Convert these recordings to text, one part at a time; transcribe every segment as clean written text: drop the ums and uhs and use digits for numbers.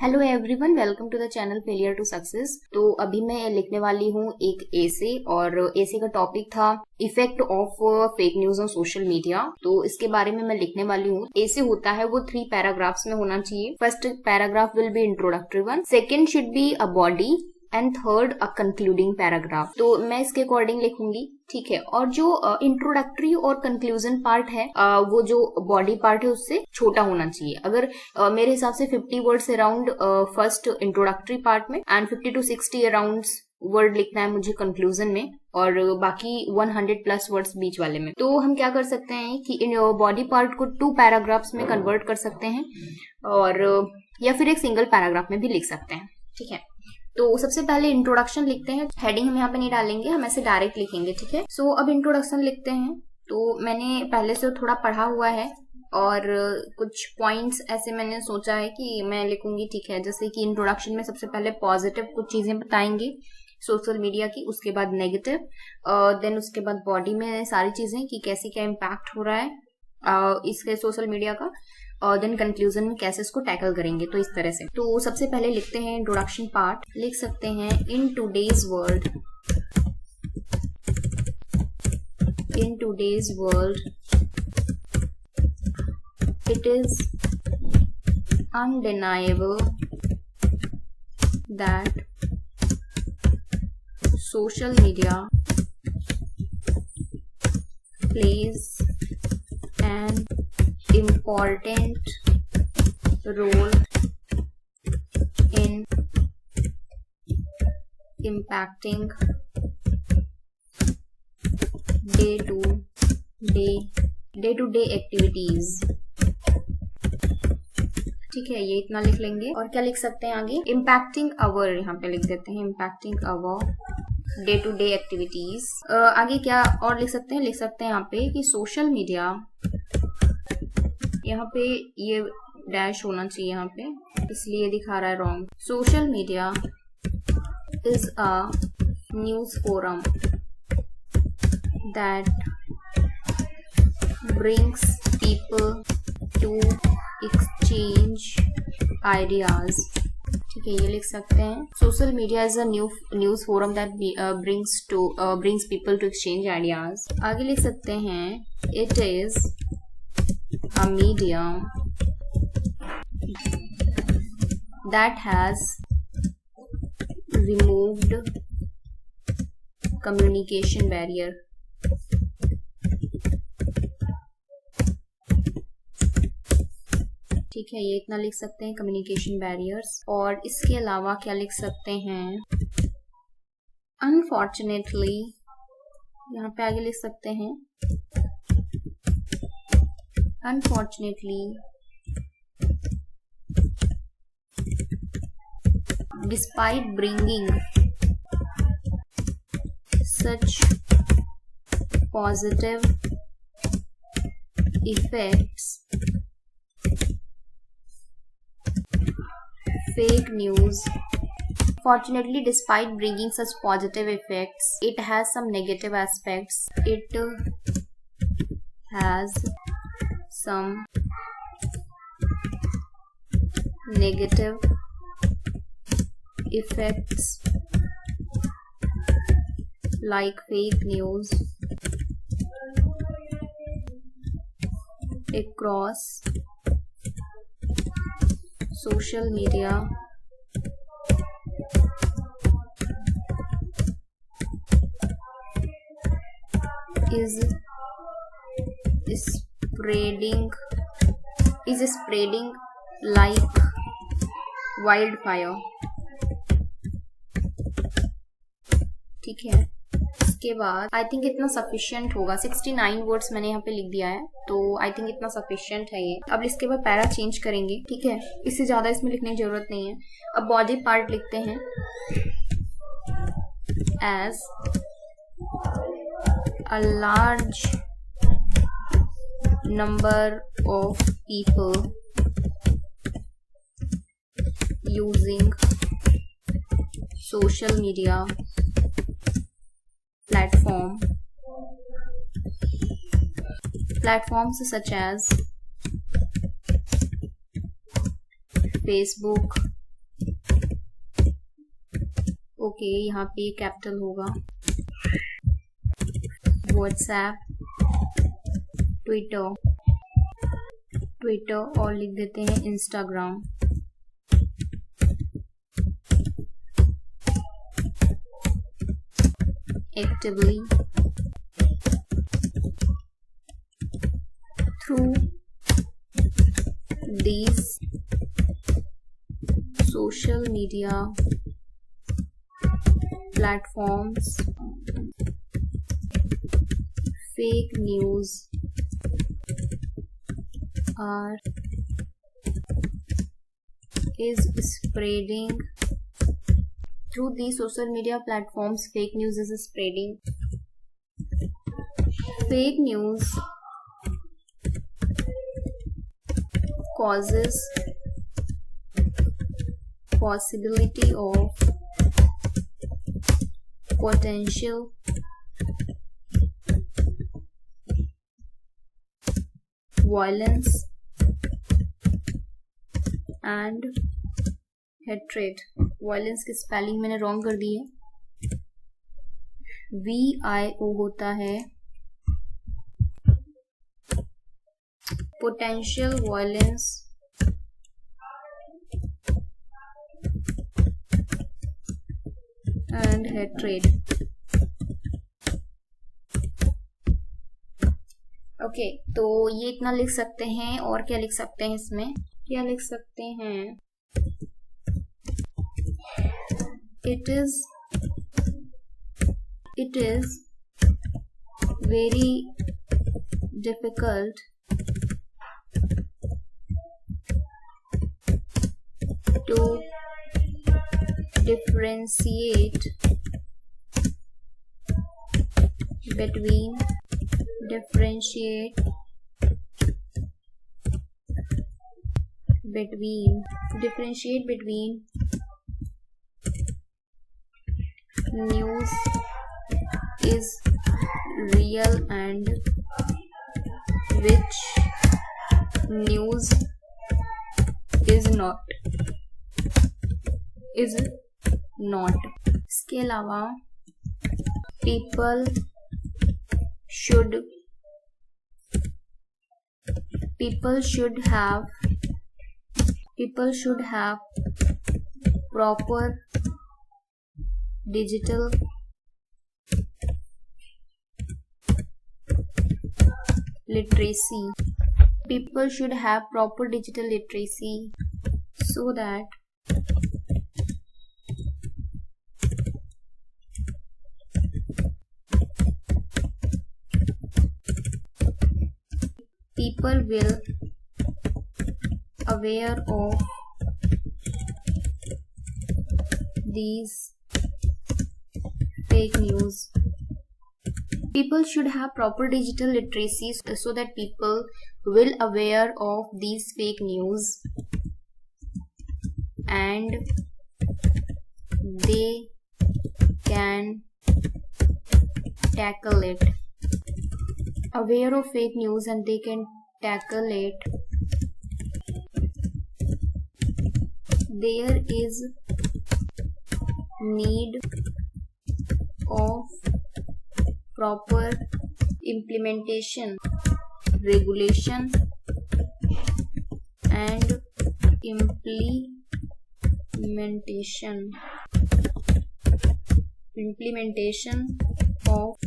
Hello everyone, welcome to the channel failure to success. तो अभी मैं लिखने वाली हूँ एक एसे, और एसे का टॉपिक था effect of fake news on social media. तो इसके बारे में मैं लिखने वाली हूँ। एसे होता है वो 3 पैराग्राफ्स में होना चाहिए। First paragraph will be introductory one, second should be a body and third a concluding paragraph. तो मैं इसके अकॉर्डिंग लिखूंगी, ठीक है। और जो इंट्रोडक्टरी और कंक्लूजन पार्ट है, वो जो बॉडी पार्ट है उससे छोटा होना चाहिए। अगर मेरे हिसाब से 50 words around first introductory part में एंड 50 to 60 अराउंड वर्ड लिखना है मुझे कंक्लूजन में, और बाकी 100+ वर्ड्स बीच वाले में। तो हम क्या कर सकते हैं कि इन बॉडी पार्ट को 2 पैराग्राफ्स में कन्वर्ट कर सकते हैं, और या फिर एक सिंगल पैराग्राफ में भी लिख सकते हैं, ठीक है। तो सबसे पहले इंट्रोडक्शन लिखते हैं। हेडिंग हम यहाँ पे नहीं डालेंगे, हम ऐसे डायरेक्ट लिखेंगे, ठीक है। सो अब इंट्रोडक्शन लिखते हैं। तो मैंने पहले से थोड़ा पढ़ा हुआ है और कुछ पॉइंट्स ऐसे मैंने सोचा है कि मैं लिखूंगी, ठीक है। जैसे कि इंट्रोडक्शन में सबसे पहले पॉजिटिव कुछ चीजें बताएंगे सोशल मीडिया की, उसके बाद नेगेटिव, देन उसके बाद बॉडी में सारी चीजें कि कैसे क्या इम्पैक्ट हो रहा है इसके सोशल मीडिया का, और देन कंक्लूजन में कैसे इसको टैकल करेंगे। तो इस तरह से तो सबसे पहले लिखते हैं इंट्रोडक्शन पार्ट। लिख सकते हैं in today's world it is undeniable that social media plays an important role in impacting day-to-day activities, ठीक है। ये इतना लिख लेंगे। और क्या लिख सकते हैं आगे? इम्पैक्टिंग अवर, यहाँ पे लिख देते हैं impacting our day to day activities. आगे क्या और लिख सकते हैं? लिख सकते हैं यहाँ पे कि सोशल मीडिया, यहाँ पे ये डैश होना चाहिए यहाँ पे, इसलिए दिखा रहा है wrong. Social media is a news forum that brings people to exchange ideas, ठीक है। ये लिख सकते हैं social media is a news forum that brings people to exchange ideas। आगे लिख सकते हैं it is a medium that has removed communication barrier, ठीक है। ये इतना लिख सकते हैं कम्युनिकेशन बैरियर्स। और इसके अलावा क्या लिख सकते हैं? अनफॉर्चुनेटली, यहाँ पे आगे लिख सकते हैं unfortunately despite bringing such positive effects, fake news. Fortunately, despite bringing such positive effects, it has some negative aspects. It has some negative effects like fake news across social media is spreading like wildfire, ठीक है। इसके बाद I think इतना sufficient होगा। 69 words मैंने यहाँ पे लिख दिया है, तो आई थिंक इतना सफिशिएंट है ये। अब इसके बाद पैरा चेंज करेंगे, ठीक है। इससे ज्यादा इसमें लिखने की जरूरत नहीं है। अब बॉडी पार्ट लिखते हैं as a large number of people using social media platforms such as Facebook, okay, यहाँ पे कैपिटल होगा। व्हाट्सएप, ट्विटर और लिख देते हैं Instagram. Actively through these social media platforms, fake news is spreading. Through these social media platforms, fake news is spreading. Fake news causes possibility of potential violence and hatred. Violence की spelling मैंने wrong कर दी है। VIO होता है potential violence and hatred। Okay, तो ये इतना लिख सकते हैं। और क्या लिख सकते हैं इसमें? क्या लिख सकते हैं? It is very difficult to differentiate between news is real and which news is not। इसके अलावा people should have proper digital literacy. People should have proper digital literacy so that people will aware of these fake news. People should have proper digital literacy so that people will aware of these fake news and they can tackle it. Aware of fake news and they can tackle it. There is need of proper implementation, regulation and implementation of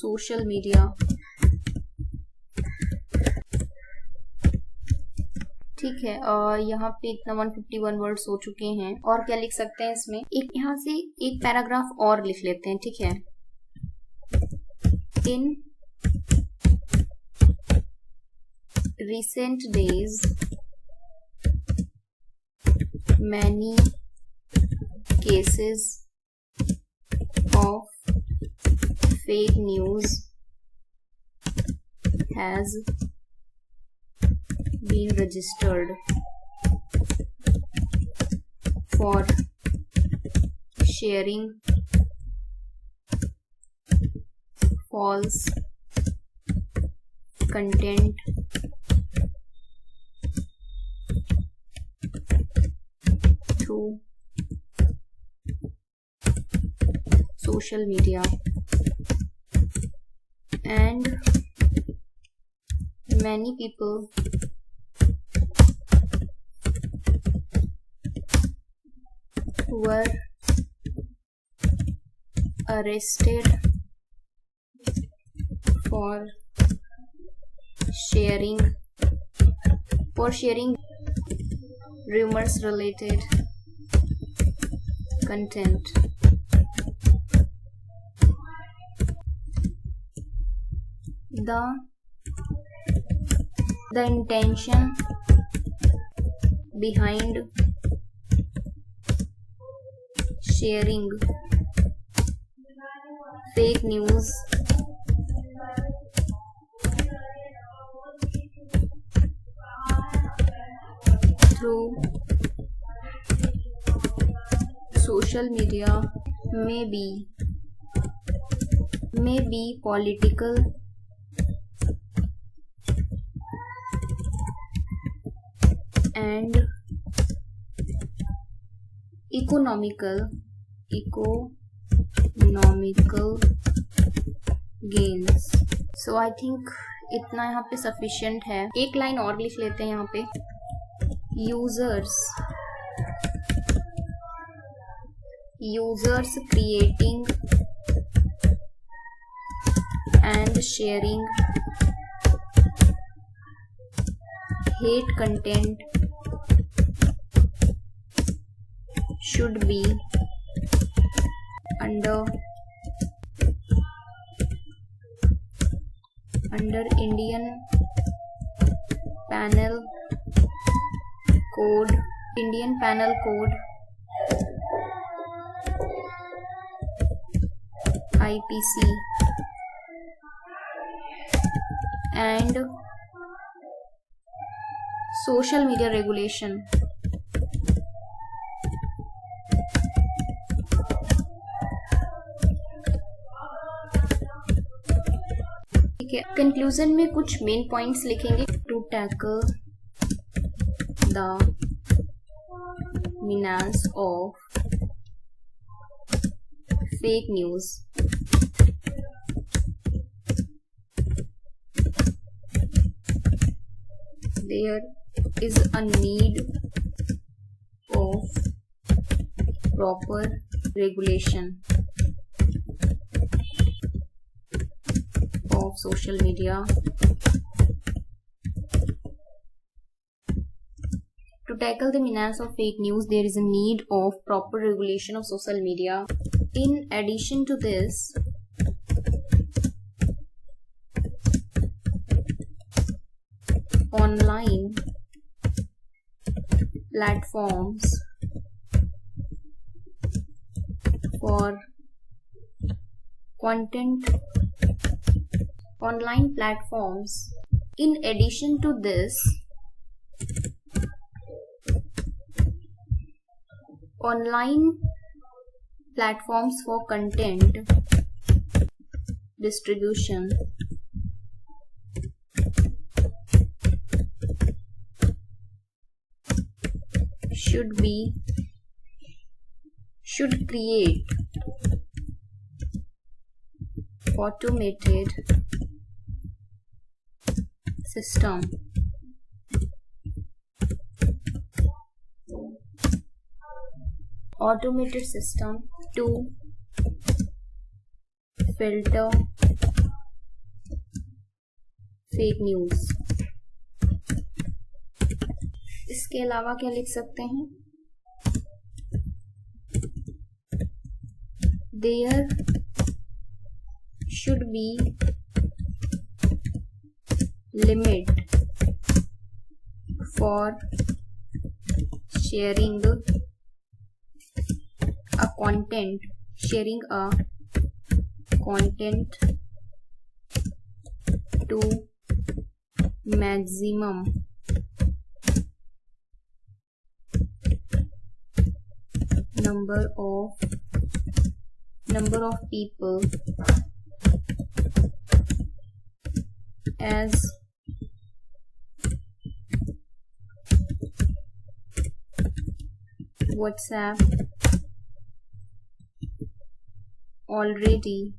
social media। ठीक है, यहाँ पे इतना 151 words हो चुके हैं। और क्या लिख सकते हैं इसमें? एक यहाँ से एक पैराग्राफ और लिख लेते हैं। ठीक है, इन recent days many cases of fake news has been registered for sharing false content through social media, and many people were arrested for sharing rumors related content. The intention behind sharing fake news through social media may be political, and economical gains. So I think इतना यहाँ पे sufficient है. एक line और लिख लेते हैं यहाँ पे. Users creating and sharing hate content should be under Indian Penal Code IPC and social media regulation. ठीक है, कंक्लूजन में कुछ मेन पॉइंट्स लिखेंगे. To tackle the menace of fake news, there is a need of proper regulation of social media. To tackle the menace of fake news, there is a need of proper regulation of social media. In addition to this, online platforms for content, in addition to this, online platforms for content distribution should create automated system to filter fake news. इसके अलावा क्या लिख सकते हैं? There should be limit for sharing a content to maximum number of people as WhatsApp already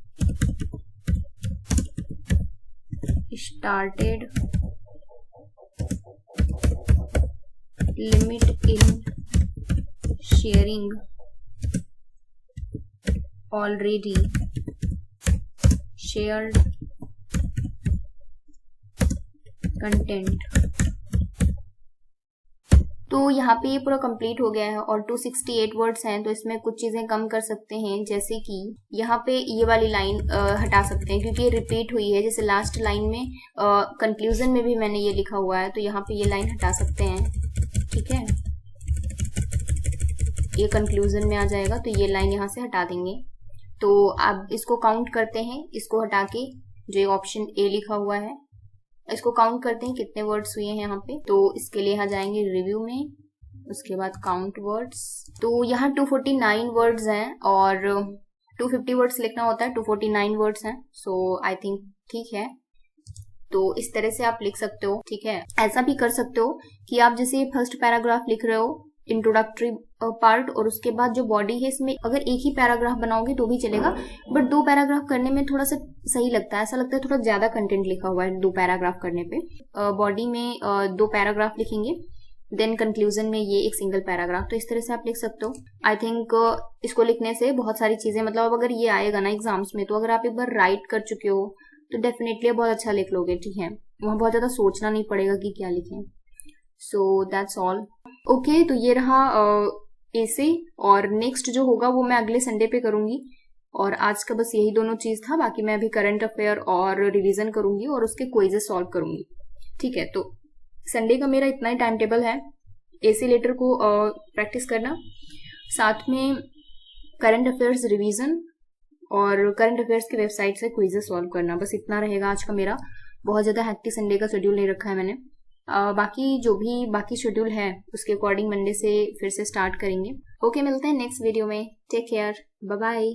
started limit in sharing already shared content. तो यहाँ पे ये पूरा कंप्लीट हो गया है और 268 वर्ड्स हैं, तो इसमें कुछ चीजें कम कर सकते हैं, जैसे कि यहाँ पे ये वाली लाइन हटा सकते हैं क्योंकि ये रिपीट हुई है। जैसे लास्ट लाइन में कंक्लूजन में भी मैंने ये लिखा हुआ है, तो यहाँ पे ये लाइन हटा सकते हैं, ठीक है। ये कंक्लूजन में आ जाएगा, तो ये लाइन यहाँ से हटा देंगे। तो अब इसको काउंट करते हैं, इसको हटा के जो ऑप्शन ए लिखा हुआ है इसको काउंट करते हैं कितने वर्ड्स हुए हैं यहाँ पे। तो इसके लिए यहाँ जाएंगे रिव्यू में, उसके बाद काउंट वर्ड्स। तो यहाँ 249 वर्ड्स हैं और 250 वर्ड्स लिखना होता है, 249 वर्ड्स हैं। सो आई थिंक ठीक है। तो इस तरह से आप लिख सकते हो, ठीक है। ऐसा भी कर सकते हो कि आप जैसे फर्स्ट पैराग्राफ लिख रहे हो इंट्रोडक्टरी पार्ट, और उसके बाद जो बॉडी है इसमें अगर एक ही पैराग्राफ बनाओगे तो भी चलेगा, बट 2 पैराग्राफ करने में थोड़ा सा सही लगता है, ऐसा लगता है थोड़ा ज्यादा कंटेंट लिखा हुआ है 2 पैराग्राफ करने पे। बॉडी में 2 पैराग्राफ लिखेंगे, देन कंक्लूजन में ये एक सिंगल पैराग्राफ। तो इस तरह से आप लिख सकते हो। आई थिंक इसको लिखने से बहुत सारी चीजें, मतलब अगर ये आएगा ना एग्जाम्स में, तो अगर आप एक बार राइट कर चुके हो तो डेफिनेटली बहुत अच्छा लिख लोगे, ठीक है। वहां बहुत ज्यादा सोचना नहीं पड़ेगा कि क्या लिखें। So that's all. ओके, तो ये रहा ऐसे, और नेक्स्ट जो होगा वो मैं अगले संडे पे करूंगी। और आज का बस यही दोनों चीज था, बाकी मैं अभी करंट अफेयर और रिवीजन करूंगी और उसके क्विजेस सॉल्व करूंगी, ठीक है। तो संडे का मेरा इतना ही टाइम टेबल है। ऐसे लेटर को प्रैक्टिस करना, साथ में करंट अफेयर्स रिवीजन और करंट अफेयर्स की वेबसाइट से क्विजेस सॉल्व करना, बस इतना रहेगा आज का मेरा। बहुत ज्यादा हैक्टिक संडे का शेड्यूल नहीं रखा है मैंने। बाकी जो भी बाकी शेड्यूल है उसके अकॉर्डिंग मंडे से फिर से स्टार्ट करेंगे। ओके, मिलते हैं नेक्स्ट वीडियो में। Take care, bye bye.